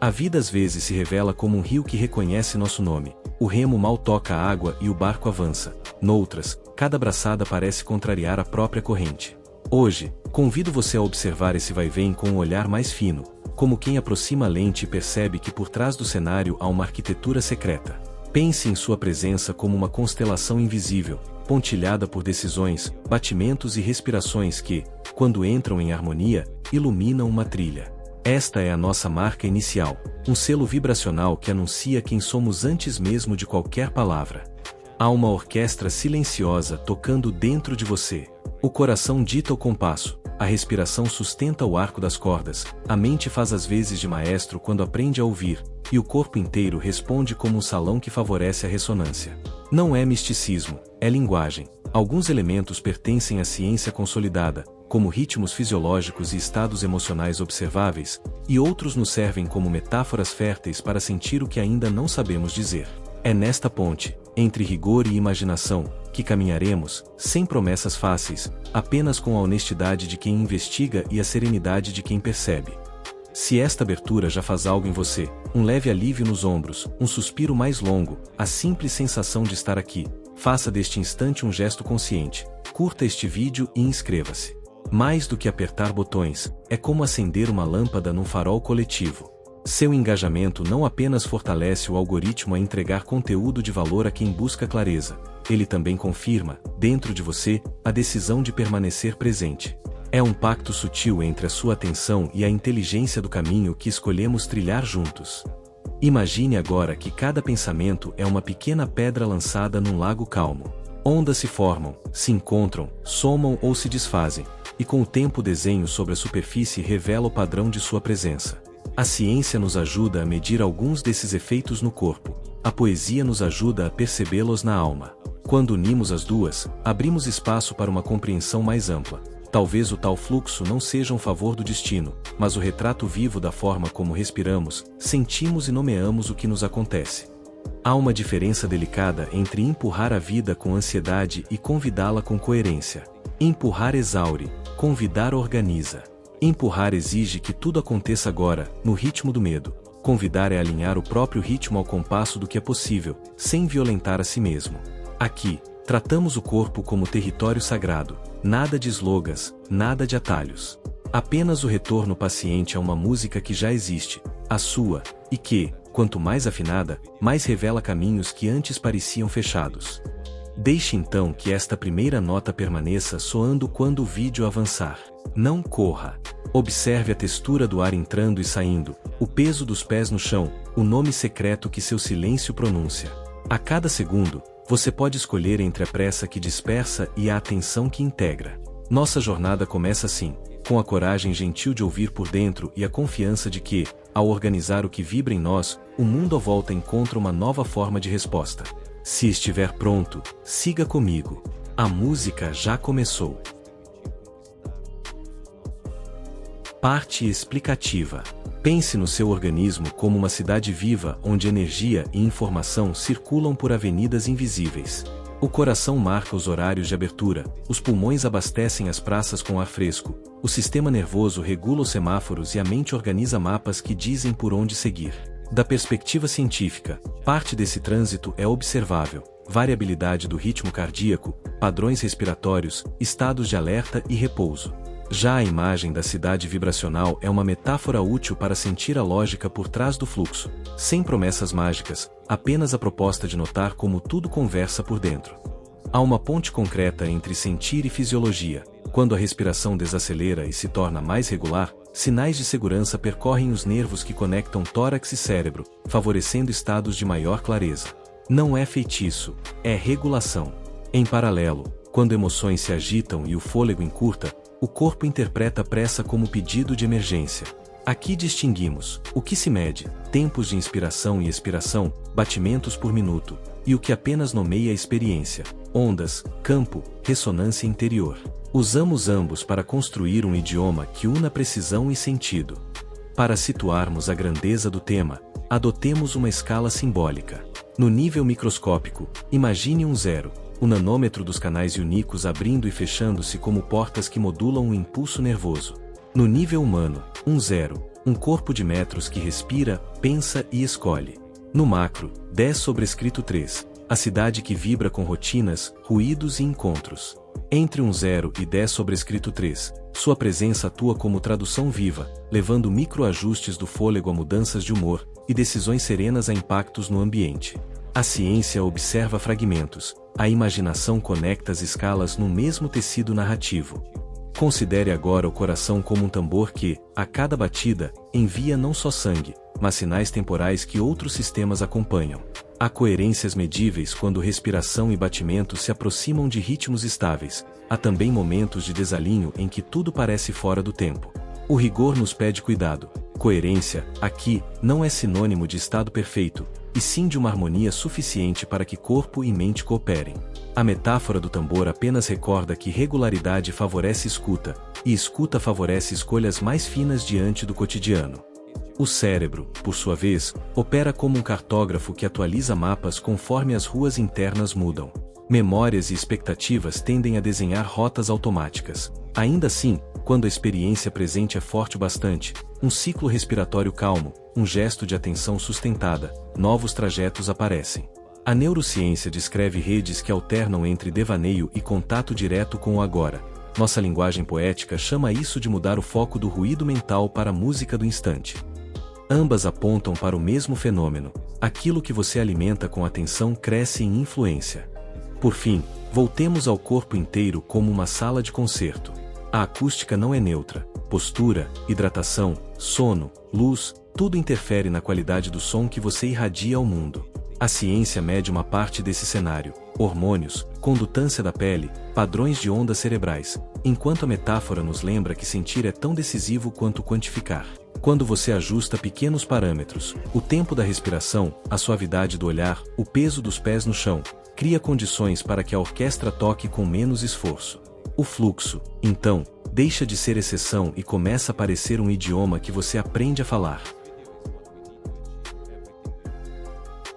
A vida às vezes se revela como um rio que reconhece nosso nome. O remo mal toca a água e o barco avança. Noutras, cada braçada parece contrariar a própria corrente. Hoje, convido você a observar esse vai-vem com um olhar mais fino, como quem aproxima a lente e percebe que por trás do cenário há uma arquitetura secreta. Pense em sua presença como uma constelação invisível, pontilhada por decisões, batimentos e respirações que, quando entram em harmonia, iluminam uma trilha. Esta é a nossa marca inicial, um selo vibracional que anuncia quem somos antes mesmo de qualquer palavra. Há uma orquestra silenciosa tocando dentro de você. O coração dita o compasso, a respiração sustenta o arco das cordas, a mente faz as vezes de maestro quando aprende a ouvir, e o corpo inteiro responde como um salão que favorece a ressonância. Não é misticismo, é linguagem. Alguns elementos pertencem à ciência consolidada, como ritmos fisiológicos e estados emocionais observáveis, e outros nos servem como metáforas férteis para sentir o que ainda não sabemos dizer. É nesta ponte, entre rigor e imaginação, que caminharemos, sem promessas fáceis, apenas com a honestidade de quem investiga e a serenidade de quem percebe. Se esta abertura já faz algo em você, um leve alívio nos ombros, um suspiro mais longo, a simples sensação de estar aqui, faça deste instante um gesto consciente, curta este vídeo e inscreva-se. Mais do que apertar botões, é como acender uma lâmpada num farol coletivo. Seu engajamento não apenas fortalece o algoritmo a entregar conteúdo de valor a quem busca clareza, ele também confirma, dentro de você, a decisão de permanecer presente. É um pacto sutil entre a sua atenção e a inteligência do caminho que escolhemos trilhar juntos. Imagine agora que cada pensamento é uma pequena pedra lançada num lago calmo. Ondas se formam, se encontram, somam ou se desfazem, e com o tempo o desenho sobre a superfície revela o padrão de sua presença. A ciência nos ajuda a medir alguns desses efeitos no corpo, a poesia nos ajuda a percebê-los na alma. Quando unimos as duas, abrimos espaço para uma compreensão mais ampla. Talvez o tal fluxo não seja um favor do destino, mas o retrato vivo da forma como respiramos, sentimos e nomeamos o que nos acontece. Há uma diferença delicada entre empurrar a vida com ansiedade e convidá-la com coerência. Empurrar exaure, convidar organiza. Empurrar exige que tudo aconteça agora, no ritmo do medo. Convidar é alinhar o próprio ritmo ao compasso do que é possível, sem violentar a si mesmo. Aqui, tratamos o corpo como território sagrado, nada de slogans, nada de atalhos. Apenas o retorno paciente a uma música que já existe, a sua, e que, quanto mais afinada, mais revela caminhos que antes pareciam fechados. Deixe então que esta primeira nota permaneça soando quando o vídeo avançar. Não corra. Observe a textura do ar entrando e saindo, o peso dos pés no chão, o nome secreto que seu silêncio pronuncia. A cada segundo, você pode escolher entre a pressa que dispersa e a atenção que integra. Nossa jornada começa assim, com a coragem gentil de ouvir por dentro e a confiança de que, ao organizar o que vibra em nós, o mundo à volta encontra uma nova forma de resposta. Se estiver pronto, siga comigo. A música já começou. Parte explicativa. Pense no seu organismo como uma cidade viva onde energia e informação circulam por avenidas invisíveis. O coração marca os horários de abertura, os pulmões abastecem as praças com ar fresco, o sistema nervoso regula os semáforos e a mente organiza mapas que dizem por onde seguir. Da perspectiva científica, parte desse trânsito é observável: variabilidade do ritmo cardíaco, padrões respiratórios, estados de alerta e repouso. Já a imagem da cidade vibracional é uma metáfora útil para sentir a lógica por trás do fluxo, sem promessas mágicas, apenas a proposta de notar como tudo conversa por dentro. Há uma ponte concreta entre sentir e fisiologia. Quando a respiração desacelera e se torna mais regular, sinais de segurança percorrem os nervos que conectam tórax e cérebro, favorecendo estados de maior clareza. Não é feitiço, é regulação. Em paralelo, quando emoções se agitam e o fôlego encurta, o corpo interpreta a pressa como pedido de emergência. Aqui distinguimos o que se mede, tempos de inspiração e expiração, batimentos por minuto, e o que apenas nomeia a experiência, ondas, campo, ressonância interior. Usamos ambos para construir um idioma que una precisão e sentido. Para situarmos a grandeza do tema, adotemos uma escala simbólica. No nível microscópico, imagine um zero, o nanômetro dos canais iônicos abrindo e fechando-se como portas que modulam o impulso nervoso. No nível humano, um zero, Um corpo de metros que respira, pensa e escolhe. No macro, 10 sobrescrito 3. A cidade que vibra com rotinas, ruídos e encontros. Entre 0 e 10 sobrescrito 3. Sua presença atua como tradução viva, levando microajustes do fôlego a mudanças de humor e decisões serenas a impactos no ambiente. A ciência observa fragmentos, a imaginação conecta as escalas no mesmo tecido narrativo. Considere agora o coração como um tambor que, a cada batida, envia não só sangue, mas sinais temporais que outros sistemas acompanham. Há coerências medíveis quando respiração e batimento se aproximam de ritmos estáveis. Há também momentos de desalinho em que tudo parece fora do tempo. O rigor nos pede cuidado. Coerência, aqui, não é sinônimo de estado perfeito, e sim de uma harmonia suficiente para que corpo e mente cooperem. A metáfora do tambor apenas recorda que regularidade favorece escuta, e escuta favorece escolhas mais finas diante do cotidiano. O cérebro, por sua vez, opera como um cartógrafo que atualiza mapas conforme as ruas internas mudam. Memórias e expectativas tendem a desenhar rotas automáticas. Ainda assim, quando a experiência presente é forte o bastante, um ciclo respiratório calmo, um gesto de atenção sustentada, novos trajetos aparecem. A neurociência descreve redes que alternam entre devaneio e contato direto com o agora. Nossa linguagem poética chama isso de mudar o foco do ruído mental para a música do instante. Ambas apontam para o mesmo fenômeno. Aquilo que você alimenta com atenção cresce em influência. Por fim, voltemos ao corpo inteiro como uma sala de concerto. A acústica não é neutra. Postura, hidratação, sono, luz, tudo interfere na qualidade do som que você irradia ao mundo. A ciência mede uma parte desse cenário: hormônios, condutância da pele, padrões de ondas cerebrais, enquanto a metáfora nos lembra que sentir é tão decisivo quanto quantificar. Quando você ajusta pequenos parâmetros, o tempo da respiração, a suavidade do olhar, o peso dos pés no chão, cria condições para que a orquestra toque com menos esforço. O fluxo, então, deixa de ser exceção e começa a parecer um idioma que você aprende a falar.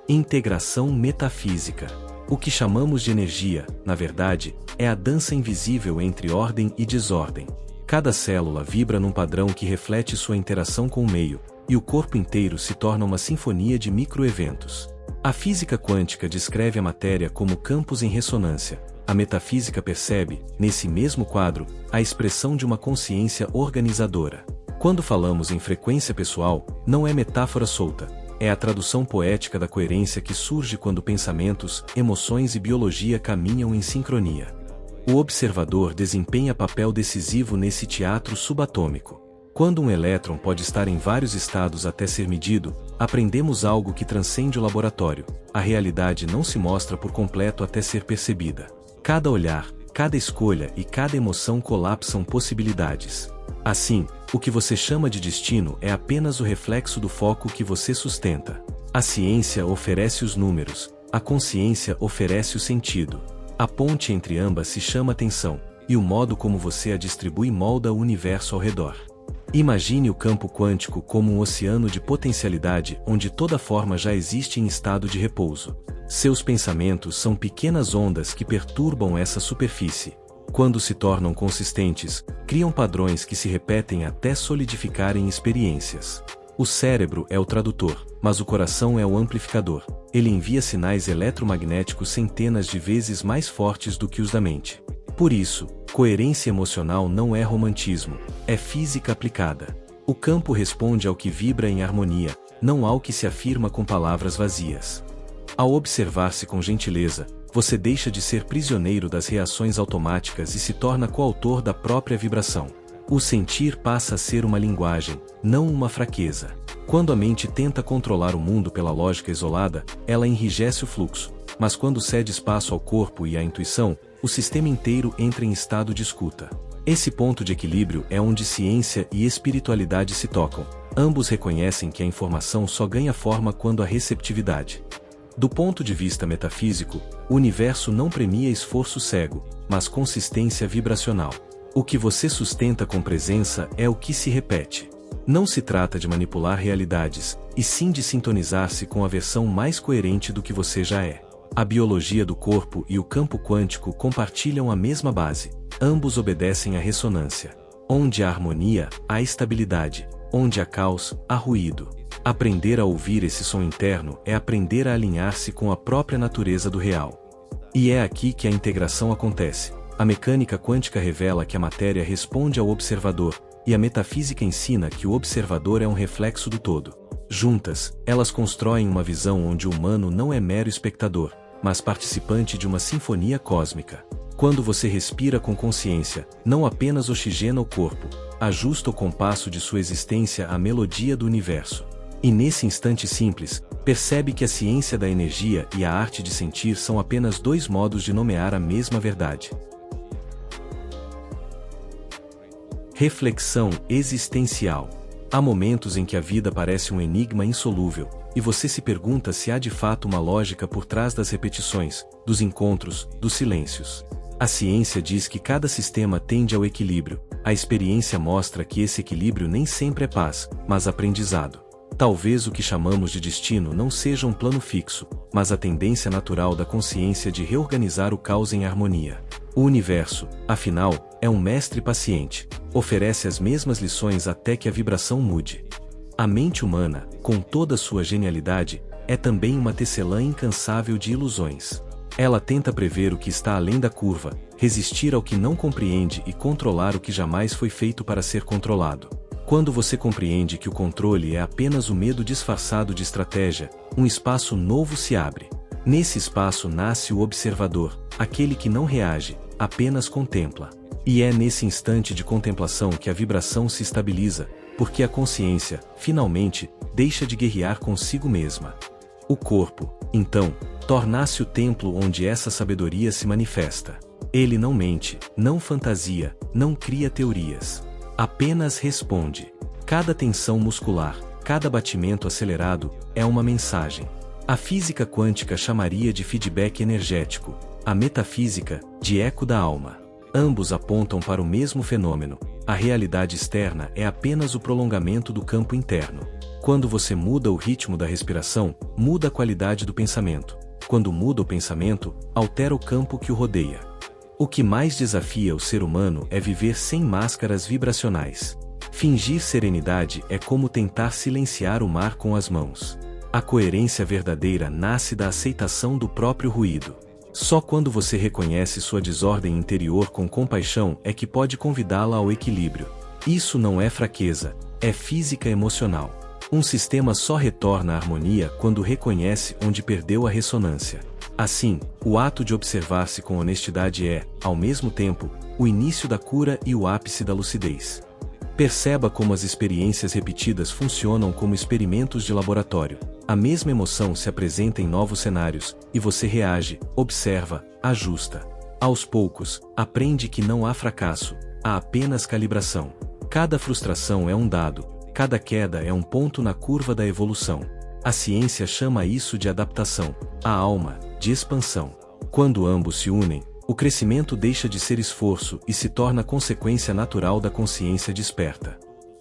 Integração metafísica. O que chamamos de energia, na verdade, é a dança invisível entre ordem e desordem. Cada célula vibra num padrão que reflete sua interação com o meio, e o corpo inteiro se torna uma sinfonia de microeventos. A física quântica descreve a matéria como campos em ressonância. A metafísica percebe, nesse mesmo quadro, a expressão de uma consciência organizadora. Quando falamos em frequência pessoal, não é metáfora solta. É a tradução poética da coerência que surge quando pensamentos, emoções e biologia caminham em sincronia. O observador desempenha papel decisivo nesse teatro subatômico. Quando um elétron pode estar em vários estados até ser medido, aprendemos algo que transcende o laboratório. A realidade não se mostra por completo até ser percebida. Cada olhar, cada escolha e cada emoção colapsam possibilidades. Assim, o que você chama de destino é apenas o reflexo do foco que você sustenta. A ciência oferece os números, a consciência oferece o sentido. A ponte entre ambas se chama atenção, e o modo como você a distribui molda o universo ao redor. Imagine o campo quântico como um oceano de potencialidade onde toda forma já existe em estado de repouso. Seus pensamentos são pequenas ondas que perturbam essa superfície. Quando se tornam consistentes, criam padrões que se repetem até solidificarem experiências. O cérebro é o tradutor, mas o coração é o amplificador. Ele envia sinais eletromagnéticos centenas de vezes mais fortes do que os da mente. Por isso, coerência emocional não é romantismo, é física aplicada. O campo responde ao que vibra em harmonia, não ao que se afirma com palavras vazias. Ao observar-se com gentileza, você deixa de ser prisioneiro das reações automáticas e se torna coautor da própria vibração. O sentir passa a ser uma linguagem, não uma fraqueza. Quando a mente tenta controlar o mundo pela lógica isolada, ela enrijece o fluxo, mas quando cede espaço ao corpo e à intuição, o sistema inteiro entra em estado de escuta. Esse ponto de equilíbrio é onde ciência e espiritualidade se tocam. Ambos reconhecem que a informação só ganha forma quando há receptividade. Do ponto de vista metafísico, o universo não premia esforço cego, mas consistência vibracional. O que você sustenta com presença é o que se repete. Não se trata de manipular realidades, e sim de sintonizar-se com a versão mais coerente do que você já é. A biologia do corpo e o campo quântico compartilham a mesma base. Ambos obedecem à ressonância. Onde há harmonia, há estabilidade. Onde há caos, há ruído. Aprender a ouvir esse som interno é aprender a alinhar-se com a própria natureza do real. E é aqui que a integração acontece. A mecânica quântica revela que a matéria responde ao observador, e a metafísica ensina que o observador é um reflexo do todo. Juntas, elas constroem uma visão onde o humano não é mero espectador, mas participante de uma sinfonia cósmica. Quando você respira com consciência, não apenas oxigena o corpo, ajusta o compasso de sua existência à melodia do universo. E nesse instante simples, percebe que a ciência da energia e a arte de sentir são apenas dois modos de nomear a mesma verdade. Reflexão existencial. Há momentos em que a vida parece um enigma insolúvel, e você se pergunta se há de fato uma lógica por trás das repetições, dos encontros, dos silêncios. A ciência diz que cada sistema tende ao equilíbrio. A experiência mostra que esse equilíbrio nem sempre é paz, mas aprendizado. Talvez o que chamamos de destino não seja um plano fixo, mas a tendência natural da consciência de reorganizar o caos em harmonia. O universo, afinal, é um mestre paciente, oferece as mesmas lições até que a vibração mude. A mente humana, com toda sua genialidade, é também uma tecelã incansável de ilusões. Ela tenta prever o que está além da curva, resistir ao que não compreende e controlar o que jamais foi feito para ser controlado. Quando você compreende que o controle é apenas o medo disfarçado de estratégia, um espaço novo se abre. Nesse espaço nasce o observador, aquele que não reage, apenas contempla. E é nesse instante de contemplação que a vibração se estabiliza, porque a consciência, finalmente, deixa de guerrear consigo mesma. O corpo, então, torna-se o templo onde essa sabedoria se manifesta. Ele não mente, não fantasia, não cria teorias. Apenas responde. Cada tensão muscular, cada batimento acelerado, é uma mensagem. A física quântica chamaria de feedback energético, a metafísica, de eco da alma. Ambos apontam para o mesmo fenômeno. A realidade externa é apenas o prolongamento do campo interno. Quando você muda o ritmo da respiração, muda a qualidade do pensamento. Quando muda o pensamento, altera o campo que o rodeia. O que mais desafia o ser humano é viver sem máscaras vibracionais. Fingir serenidade é como tentar silenciar o mar com as mãos. A coerência verdadeira nasce da aceitação do próprio ruído. Só quando você reconhece sua desordem interior com compaixão é que pode convidá-la ao equilíbrio. Isso não é fraqueza, é física emocional. Um sistema só retorna à harmonia quando reconhece onde perdeu a ressonância. Assim, o ato de observar-se com honestidade é, ao mesmo tempo, o início da cura e o ápice da lucidez. Perceba como as experiências repetidas funcionam como experimentos de laboratório. A mesma emoção se apresenta em novos cenários, e você reage, observa, ajusta. Aos poucos, aprende que não há fracasso, há apenas calibração. Cada frustração é um dado, cada queda é um ponto na curva da evolução. A ciência chama isso de adaptação, a alma, de expansão. Quando ambos se unem, o crescimento deixa de ser esforço e se torna consequência natural da consciência desperta.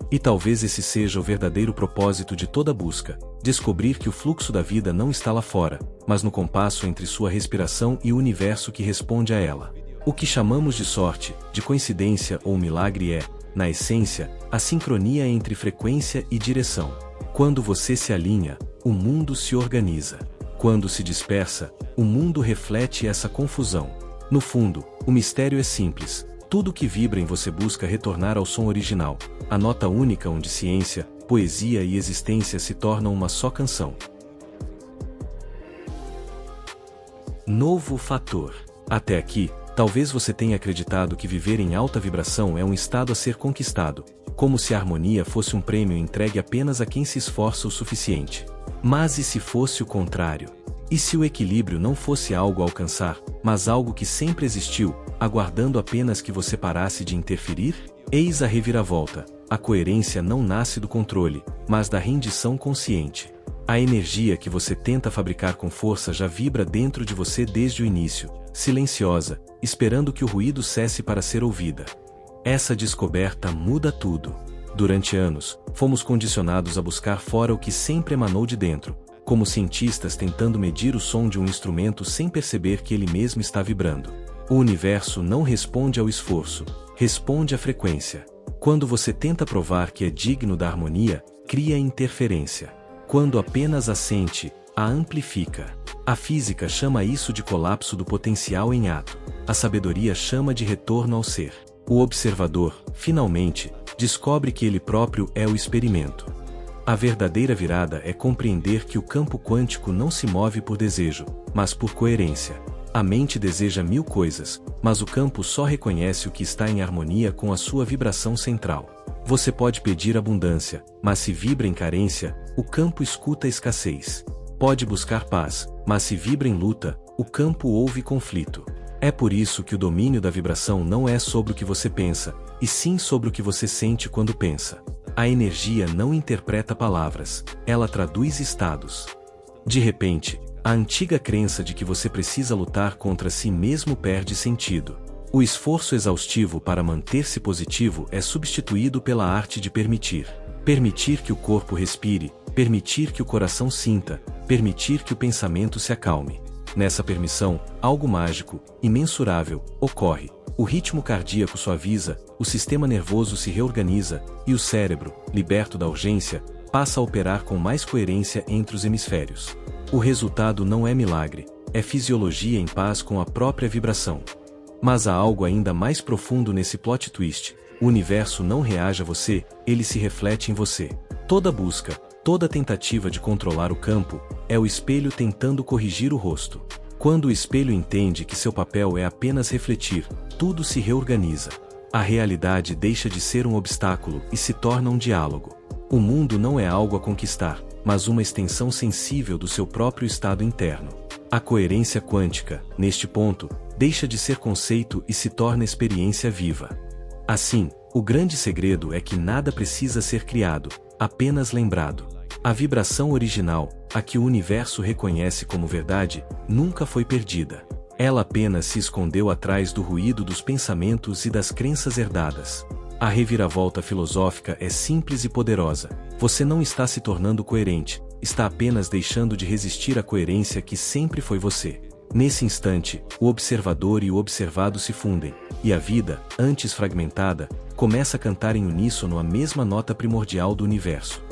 E talvez esse seja o verdadeiro propósito de toda busca, descobrir que o fluxo da vida não está lá fora, mas no compasso entre sua respiração e o universo que responde a ela. O que chamamos de sorte, de coincidência ou milagre é, na essência, a sincronia entre frequência e direção. Quando você se alinha, o mundo se organiza. Quando se dispersa, o mundo reflete essa confusão. No fundo, o mistério é simples. Tudo que vibra em você busca retornar ao som original, a nota única onde ciência, poesia e existência se tornam uma só canção. Novo fator. Até aqui, talvez você tenha acreditado que viver em alta vibração é um estado a ser conquistado, como se a harmonia fosse um prêmio entregue apenas a quem se esforça o suficiente. Mas e se fosse o contrário? E se o equilíbrio não fosse algo a alcançar, mas algo que sempre existiu, aguardando apenas que você parasse de interferir? Eis a reviravolta. A coerência não nasce do controle, mas da rendição consciente. A energia que você tenta fabricar com força já vibra dentro de você desde o início, silenciosa, esperando que o ruído cesse para ser ouvida. Essa descoberta muda tudo. Durante anos, fomos condicionados a buscar fora o que sempre emanou de dentro, como cientistas tentando medir o som de um instrumento sem perceber que ele mesmo está vibrando. O universo não responde ao esforço, responde à frequência. Quando você tenta provar que é digno da harmonia, cria interferência. Quando apenas a sente, a amplifica. A física chama isso de colapso do potencial em ato. A sabedoria chama de retorno ao ser. O observador, finalmente, descobre que ele próprio é o experimento. A verdadeira virada é compreender que o campo quântico não se move por desejo, mas por coerência. A mente deseja 1000 coisas, mas o campo só reconhece o que está em harmonia com a sua vibração central. Você pode pedir abundância, mas se vibra em carência, o campo escuta escassez. Pode buscar paz, mas se vibra em luta, o campo ouve conflito. É por isso que o domínio da vibração não é sobre o que você pensa, e sim sobre o que você sente quando pensa. A energia não interpreta palavras, ela traduz estados. De repente, a antiga crença de que você precisa lutar contra si mesmo perde sentido. O esforço exaustivo para manter-se positivo é substituído pela arte de permitir. Permitir que o corpo respire, permitir que o coração sinta, permitir que o pensamento se acalme. Nessa permissão, algo mágico, imensurável, ocorre. O ritmo cardíaco suaviza, o sistema nervoso se reorganiza, e o cérebro, liberto da urgência, passa a operar com mais coerência entre os hemisférios. O resultado não é milagre, é fisiologia em paz com a própria vibração. Mas há algo ainda mais profundo nesse plot twist: o universo não reage a você, ele se reflete em você. Toda busca, toda tentativa de controlar o campo, é o espelho tentando corrigir o rosto. Quando o espelho entende que seu papel é apenas refletir, tudo se reorganiza. A realidade deixa de ser um obstáculo e se torna um diálogo. O mundo não é algo a conquistar, mas uma extensão sensível do seu próprio estado interno. A coerência quântica, neste ponto, deixa de ser conceito e se torna experiência viva. Assim, o grande segredo é que nada precisa ser criado, apenas lembrado. A vibração original, a que o universo reconhece como verdade, nunca foi perdida. Ela apenas se escondeu atrás do ruído dos pensamentos e das crenças herdadas. A reviravolta filosófica é simples e poderosa. Você não está se tornando coerente, está apenas deixando de resistir à coerência que sempre foi você. Nesse instante, o observador e o observado se fundem, e a vida, antes fragmentada, começa a cantar em uníssono a mesma nota primordial do universo.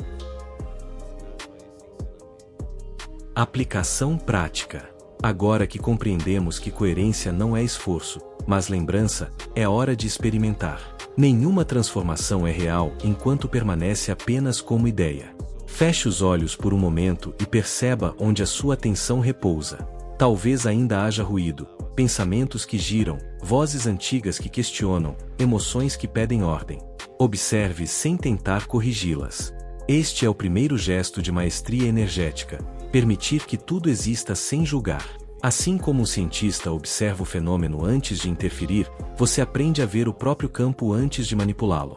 Aplicação prática. Agora que compreendemos que coerência não é esforço, mas lembrança, é hora de experimentar. Nenhuma transformação é real enquanto permanece apenas como ideia. Feche os olhos por um momento e perceba onde a sua atenção repousa. Talvez ainda haja ruído, pensamentos que giram, vozes antigas que questionam, emoções que pedem ordem. Observe sem tentar corrigi-las. Este é o primeiro gesto de maestria energética. Permitir que tudo exista sem julgar. Assim como um cientista observa o fenômeno antes de interferir, você aprende a ver o próprio campo antes de manipulá-lo.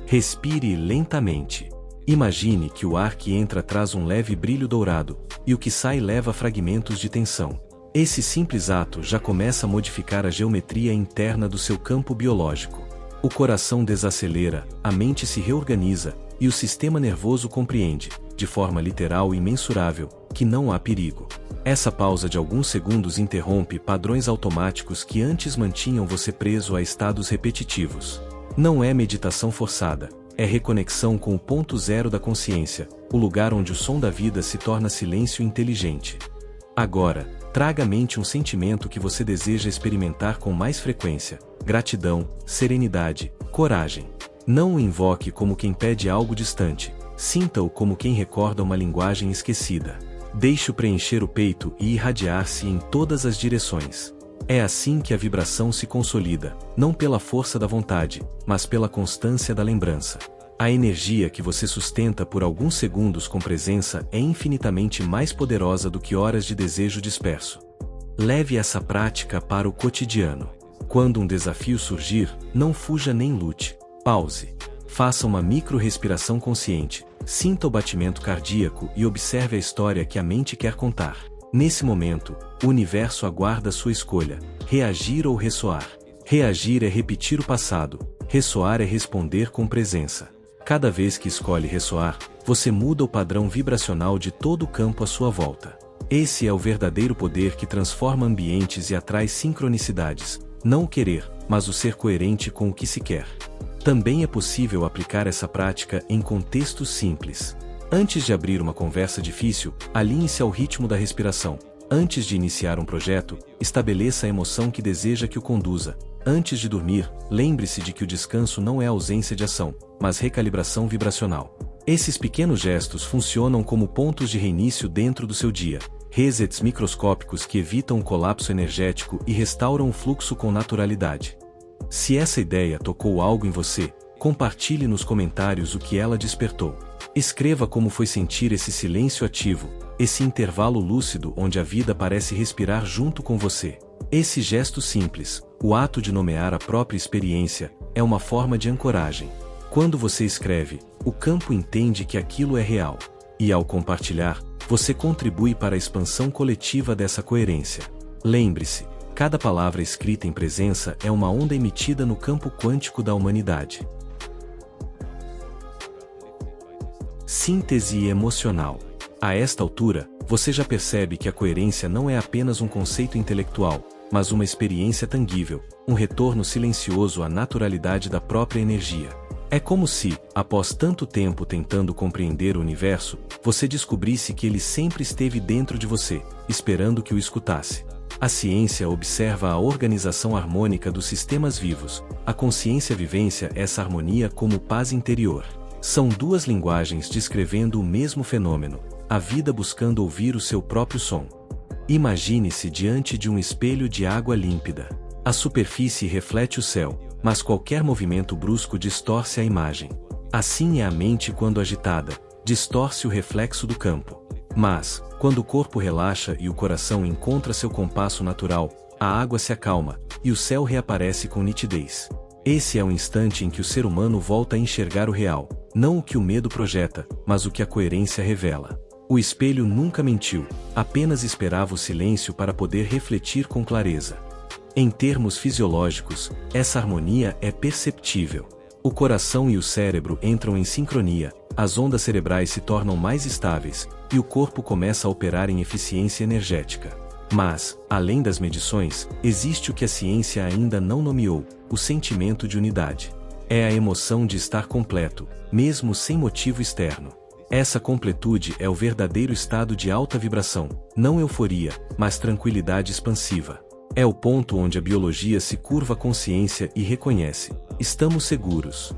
Respire lentamente. Imagine que o ar que entra traz um leve brilho dourado, e o que sai leva fragmentos de tensão. Esse simples ato já começa a modificar a geometria interna do seu campo biológico. O coração desacelera, a mente se reorganiza, e o sistema nervoso compreende, de forma literal e mensurável, que não há perigo. Essa pausa de alguns segundos interrompe padrões automáticos que antes mantinham você preso a estados repetitivos. Não é meditação forçada, é reconexão com o ponto zero da consciência, o lugar onde o som da vida se torna silêncio inteligente. Agora, traga à mente um sentimento que você deseja experimentar com mais frequência: gratidão, serenidade, coragem. Não o invoque como quem pede algo distante, sinta-o como quem recorda uma linguagem esquecida. Deixe-o preencher o peito e irradiar-se em todas as direções. É assim que a vibração se consolida, não pela força da vontade, mas pela constância da lembrança. A energia que você sustenta por alguns segundos com presença é infinitamente mais poderosa do que horas de desejo disperso. Leve essa prática para o cotidiano. Quando um desafio surgir, não fuja nem lute. Pause. Faça uma micro-respiração consciente. Sinta o batimento cardíaco e observe a história que a mente quer contar. Nesse momento, o universo aguarda sua escolha: reagir ou ressoar. Reagir é repetir o passado, ressoar é responder com presença. Cada vez que escolhe ressoar, você muda o padrão vibracional de todo o campo à sua volta. Esse é o verdadeiro poder que transforma ambientes e atrai sincronicidades. Não o querer, mas o ser coerente com o que se quer. Também é possível aplicar essa prática em contextos simples. Antes de abrir uma conversa difícil, alinhe-se ao ritmo da respiração. Antes de iniciar um projeto, estabeleça a emoção que deseja que o conduza. Antes de dormir, lembre-se de que o descanso não é ausência de ação, mas recalibração vibracional. Esses pequenos gestos funcionam como pontos de reinício dentro do seu dia, resets microscópicos que evitam o colapso energético e restauram o fluxo com naturalidade. Se essa ideia tocou algo em você, compartilhe nos comentários o que ela despertou. Escreva como foi sentir esse silêncio ativo, esse intervalo lúcido onde a vida parece respirar junto com você. Esse gesto simples, o ato de nomear a própria experiência, é uma forma de ancoragem. Quando você escreve, o campo entende que aquilo é real. E ao compartilhar, você contribui para a expansão coletiva dessa coerência. Lembre-se, cada palavra escrita em presença é uma onda emitida no campo quântico da humanidade. Síntese emocional. A esta altura, você já percebe que a coerência não é apenas um conceito intelectual, mas uma experiência tangível, um retorno silencioso à naturalidade da própria energia. É como se, após tanto tempo tentando compreender o universo, você descobrisse que ele sempre esteve dentro de você, esperando que o escutasse. A ciência observa a organização harmônica dos sistemas vivos, a consciência vivencia essa harmonia como paz interior. São duas linguagens descrevendo o mesmo fenômeno, a vida buscando ouvir o seu próprio som. Imagine-se diante de um espelho de água límpida. A superfície reflete o céu, mas qualquer movimento brusco distorce a imagem. Assim é a mente quando agitada, distorce o reflexo do campo. Mas, quando o corpo relaxa e o coração encontra seu compasso natural, a água se acalma, e o céu reaparece com nitidez. Esse é o instante em que o ser humano volta a enxergar o real, não o que o medo projeta, mas o que a coerência revela. O espelho nunca mentiu, apenas esperava o silêncio para poder refletir com clareza. Em termos fisiológicos, essa harmonia é perceptível. O coração e o cérebro entram em sincronia, as ondas cerebrais se tornam mais estáveis, e o corpo começa a operar em eficiência energética. Mas, além das medições, existe o que a ciência ainda não nomeou, o sentimento de unidade. É a emoção de estar completo, mesmo sem motivo externo. Essa completude é o verdadeiro estado de alta vibração, não euforia, mas tranquilidade expansiva. É o ponto onde a biologia se curva à consciência e reconhece: estamos seguros.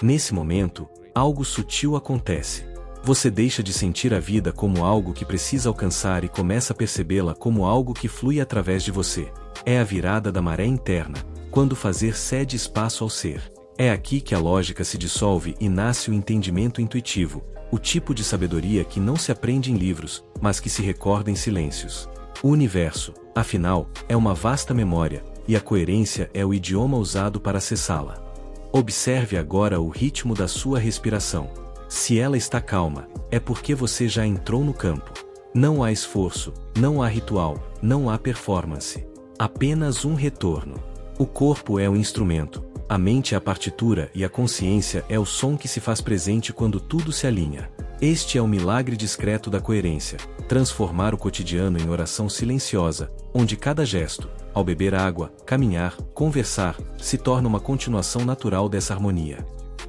Nesse momento, algo sutil acontece. Você deixa de sentir a vida como algo que precisa alcançar e começa a percebê-la como algo que flui através de você. É a virada da maré interna, quando fazer cede espaço ao ser. É aqui que a lógica se dissolve e nasce o entendimento intuitivo, o tipo de sabedoria que não se aprende em livros, mas que se recorda em silêncios. O universo, afinal, é uma vasta memória, e a coerência é o idioma usado para acessá-la. Observe agora o ritmo da sua respiração. Se ela está calma, é porque você já entrou no campo. Não há esforço, não há ritual, não há performance. Apenas um retorno. O corpo é o instrumento, a mente é a partitura e a consciência é o som que se faz presente quando tudo se alinha. Este é o milagre discreto da coerência, transformar o cotidiano em oração silenciosa, onde cada gesto, ao beber água, caminhar, conversar, se torna uma continuação natural dessa harmonia.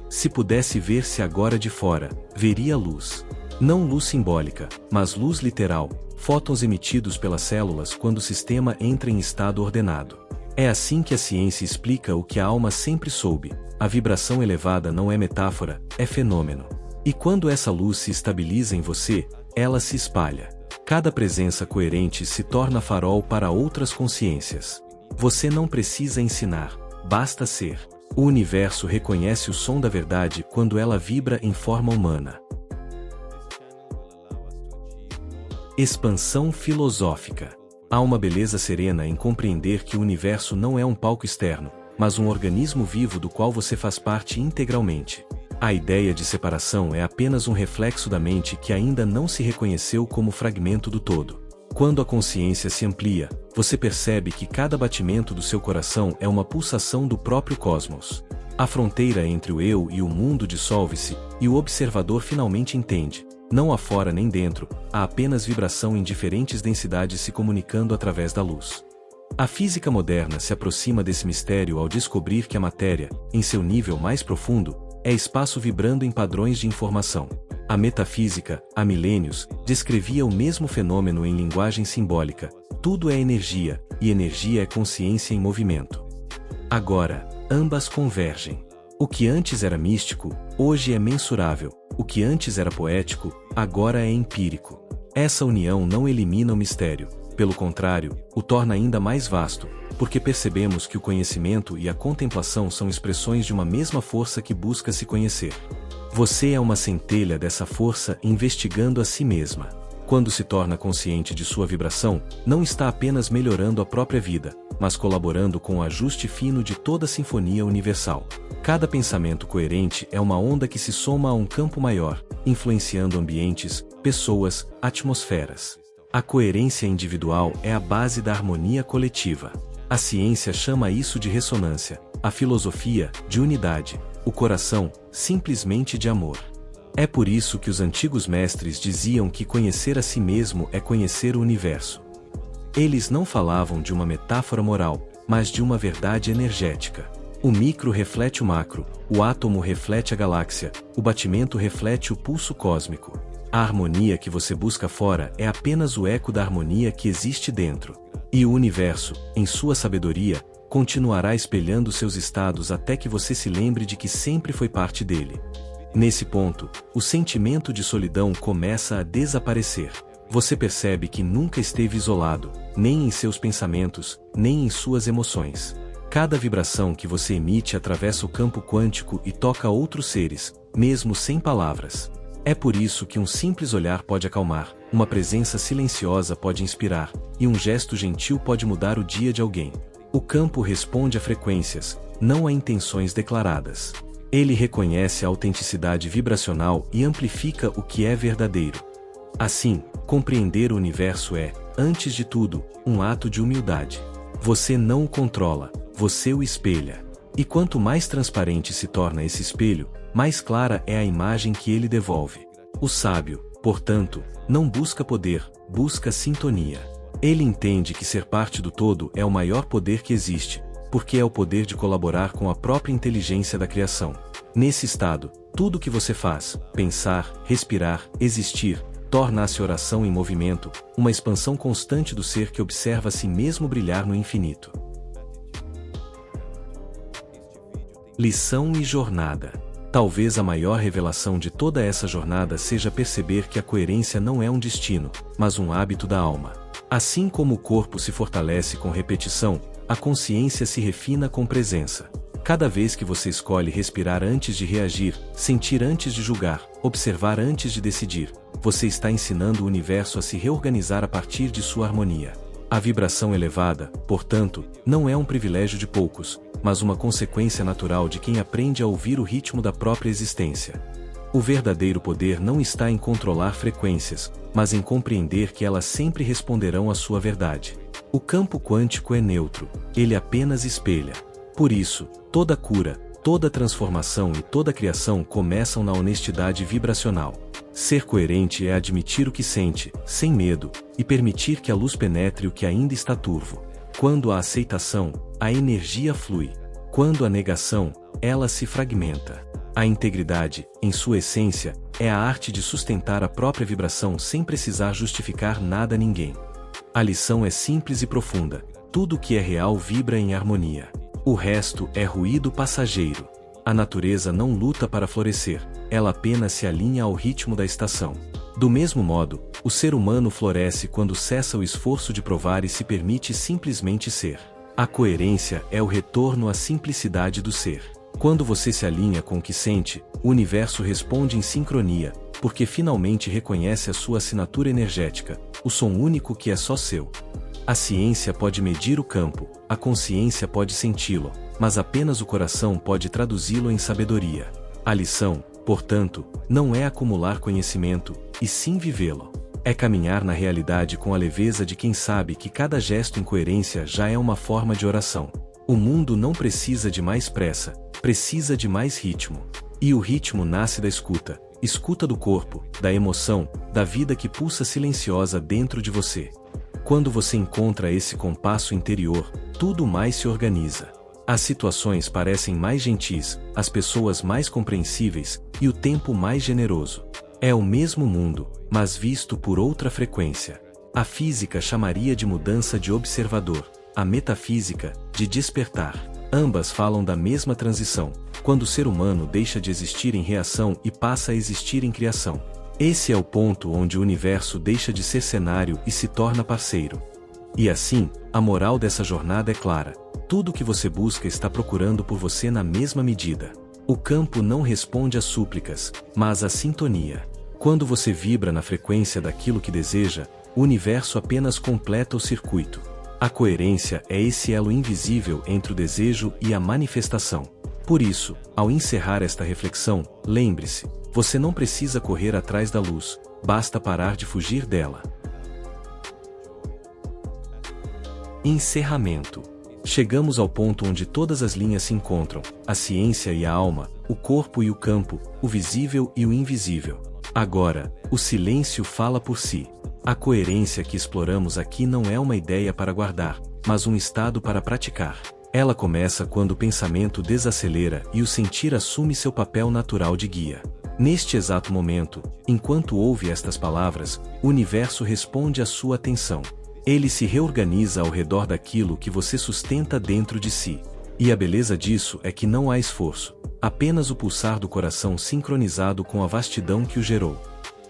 Se pudesse ver-se agora de fora, veria luz. Não luz simbólica, mas luz literal, fótons emitidos pelas células quando o sistema entra em estado ordenado. É assim que a ciência explica o que a alma sempre soube: a vibração elevada não é metáfora, é fenômeno. E quando essa luz se estabiliza em você, ela se espalha. Cada presença coerente se torna farol para outras consciências. Você não precisa ensinar, basta ser. O universo reconhece o som da verdade quando ela vibra em forma humana. Expansão filosófica. Há uma beleza serena em compreender que o universo não é um palco externo, mas um organismo vivo do qual você faz parte integralmente. A ideia de separação é apenas um reflexo da mente que ainda não se reconheceu como fragmento do todo. Quando a consciência se amplia, você percebe que cada batimento do seu coração é uma pulsação do próprio cosmos. A fronteira entre o eu e o mundo dissolve-se, e o observador finalmente entende: não há fora nem dentro, há apenas vibração em diferentes densidades se comunicando através da luz. A física moderna se aproxima desse mistério ao descobrir que a matéria, em seu nível mais profundo, é espaço vibrando em padrões de informação. A metafísica, há milênios, descrevia o mesmo fenômeno em linguagem simbólica: tudo é energia, e energia é consciência em movimento. Agora, ambas convergem. O que antes era místico, hoje é mensurável. O que antes era poético, agora é empírico. Essa união não elimina o mistério, pelo contrário, o torna ainda mais vasto, porque percebemos que o conhecimento e a contemplação são expressões de uma mesma força que busca se conhecer. Você é uma centelha dessa força investigando a si mesma. Quando se torna consciente de sua vibração, não está apenas melhorando a própria vida, mas colaborando com o ajuste fino de toda a sinfonia universal. Cada pensamento coerente é uma onda que se soma a um campo maior, influenciando ambientes, pessoas, atmosferas. A coerência individual é a base da harmonia coletiva. A ciência chama isso de ressonância, a filosofia, de unidade, o coração, simplesmente de amor. É por isso que os antigos mestres diziam que conhecer a si mesmo é conhecer o universo. Eles não falavam de uma metáfora moral, mas de uma verdade energética. O micro reflete o macro, o átomo reflete a galáxia, o batimento reflete o pulso cósmico. A harmonia que você busca fora é apenas o eco da harmonia que existe dentro. E o universo, em sua sabedoria, continuará espelhando seus estados até que você se lembre de que sempre foi parte dele. Nesse ponto, o sentimento de solidão começa a desaparecer. Você percebe que nunca esteve isolado, nem em seus pensamentos, nem em suas emoções. Cada vibração que você emite atravessa o campo quântico e toca outros seres, mesmo sem palavras. É por isso que um simples olhar pode acalmar, uma presença silenciosa pode inspirar, e um gesto gentil pode mudar o dia de alguém. O campo responde a frequências, não a intenções declaradas. Ele reconhece a autenticidade vibracional e amplifica o que é verdadeiro. Assim, compreender o universo é, antes de tudo, um ato de humildade. Você não o controla, você o espelha. E quanto mais transparente se torna esse espelho, mais clara é a imagem que ele devolve. O sábio, portanto, não busca poder, busca sintonia. Ele entende que ser parte do todo é o maior poder que existe, porque é o poder de colaborar com a própria inteligência da criação. Nesse estado, tudo o que você faz, pensar, respirar, existir, torna-se oração em movimento, uma expansão constante do ser que observa a si mesmo brilhar no infinito. Lição e jornada. Talvez a maior revelação de toda essa jornada seja perceber que a coerência não é um destino, mas um hábito da alma. Assim como o corpo se fortalece com repetição, a consciência se refina com presença. Cada vez que você escolhe respirar antes de reagir, sentir antes de julgar, observar antes de decidir, você está ensinando o universo a se reorganizar a partir de sua harmonia. A vibração elevada, portanto, não é um privilégio de poucos, mas uma consequência natural de quem aprende a ouvir o ritmo da própria existência. O verdadeiro poder não está em controlar frequências, mas em compreender que elas sempre responderão à sua verdade. O campo quântico é neutro, ele apenas espelha. Por isso, toda cura, toda transformação e toda criação começam na honestidade vibracional. Ser coerente é admitir o que sente, sem medo, e permitir que a luz penetre o que ainda está turvo. Quando há aceitação, a energia flui. Quando há negação, ela se fragmenta. A integridade, em sua essência, é a arte de sustentar a própria vibração sem precisar justificar nada a ninguém. A lição é simples e profunda: tudo o que é real vibra em harmonia. O resto é ruído passageiro. A natureza não luta para florescer, ela apenas se alinha ao ritmo da estação. Do mesmo modo, o ser humano floresce quando cessa o esforço de provar e se permite simplesmente ser. A coerência é o retorno à simplicidade do ser. Quando você se alinha com o que sente, o universo responde em sincronia, porque finalmente reconhece a sua assinatura energética, o som único que é só seu. A ciência pode medir o campo, a consciência pode senti-lo, mas apenas o coração pode traduzi-lo em sabedoria. A lição, portanto, não é acumular conhecimento, e sim vivê-lo. É caminhar na realidade com a leveza de quem sabe que cada gesto em coerência já é uma forma de oração. O mundo não precisa de mais pressa, precisa de mais ritmo. E o ritmo nasce da escuta, escuta do corpo, da emoção, da vida que pulsa silenciosa dentro de você. Quando você encontra esse compasso interior, tudo mais se organiza. As situações parecem mais gentis, as pessoas mais compreensíveis e o tempo mais generoso. É o mesmo mundo, mas visto por outra frequência. A física chamaria de mudança de observador, a metafísica, de despertar. Ambas falam da mesma transição, quando o ser humano deixa de existir em reação e passa a existir em criação. Esse é o ponto onde o universo deixa de ser cenário e se torna parceiro. E assim, a moral dessa jornada é clara. Tudo o que você busca está procurando por você na mesma medida. O campo não responde às súplicas, mas à sintonia. Quando você vibra na frequência daquilo que deseja, o universo apenas completa o circuito. A coerência é esse elo invisível entre o desejo e a manifestação. Por isso, ao encerrar esta reflexão, lembre-se, você não precisa correr atrás da luz, basta parar de fugir dela. Encerramento. Chegamos ao ponto onde todas as linhas se encontram, a ciência e a alma, o corpo e o campo, o visível e o invisível. Agora, o silêncio fala por si. A coerência que exploramos aqui não é uma ideia para guardar, mas um estado para praticar. Ela começa quando o pensamento desacelera e o sentir assume seu papel natural de guia. Neste exato momento, enquanto ouve estas palavras, o universo responde à sua atenção. Ele se reorganiza ao redor daquilo que você sustenta dentro de si. E a beleza disso é que não há esforço, apenas o pulsar do coração sincronizado com a vastidão que o gerou.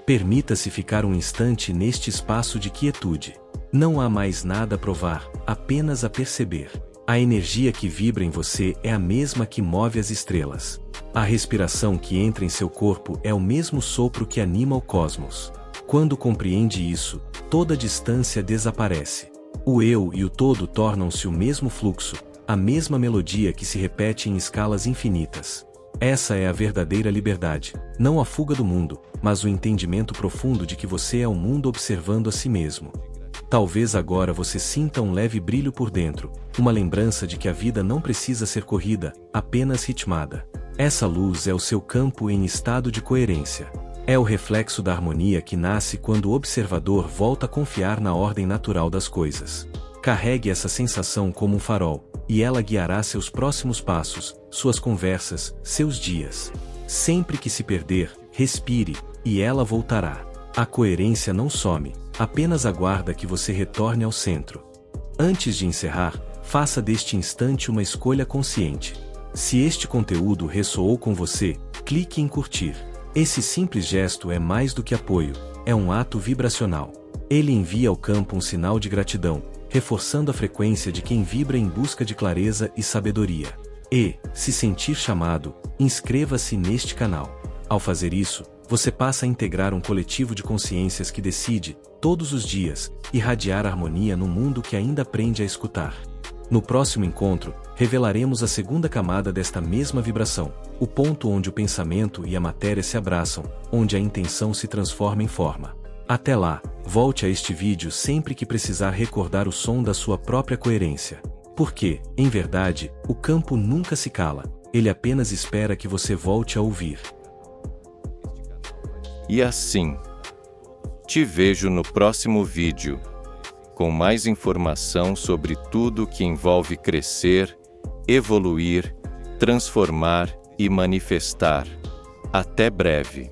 Permita-se ficar um instante neste espaço de quietude. Não há mais nada a provar, apenas a perceber. A energia que vibra em você é a mesma que move as estrelas. A respiração que entra em seu corpo é o mesmo sopro que anima o cosmos. Quando compreende isso, toda distância desaparece. O eu e o todo tornam-se o mesmo fluxo, a mesma melodia que se repete em escalas infinitas. Essa é a verdadeira liberdade, não a fuga do mundo, mas o entendimento profundo de que você é o mundo observando a si mesmo. Talvez agora você sinta um leve brilho por dentro, uma lembrança de que a vida não precisa ser corrida, apenas ritmada. Essa luz é o seu campo em estado de coerência. É o reflexo da harmonia que nasce quando o observador volta a confiar na ordem natural das coisas. Carregue essa sensação como um farol, e ela guiará seus próximos passos, suas conversas, seus dias. Sempre que se perder, respire, e ela voltará. A coerência não some, apenas aguarda que você retorne ao centro. Antes de encerrar, faça deste instante uma escolha consciente. Se este conteúdo ressoou com você, clique em curtir. Esse simples gesto é mais do que apoio, é um ato vibracional. Ele envia ao campo um sinal de gratidão, reforçando a frequência de quem vibra em busca de clareza e sabedoria. E, se sentir chamado, inscreva-se neste canal. Ao fazer isso, você passa a integrar um coletivo de consciências que decide, todos os dias, irradiar harmonia no mundo que ainda aprende a escutar. No próximo encontro, revelaremos a segunda camada desta mesma vibração, o ponto onde o pensamento e a matéria se abraçam, onde a intenção se transforma em forma. Até lá, volte a este vídeo sempre que precisar recordar o som da sua própria coerência. Porque, em verdade, o campo nunca se cala, ele apenas espera que você volte a ouvir. E assim, te vejo no próximo vídeo, com mais informação sobre tudo que envolve crescer, evoluir, transformar e manifestar. Até breve.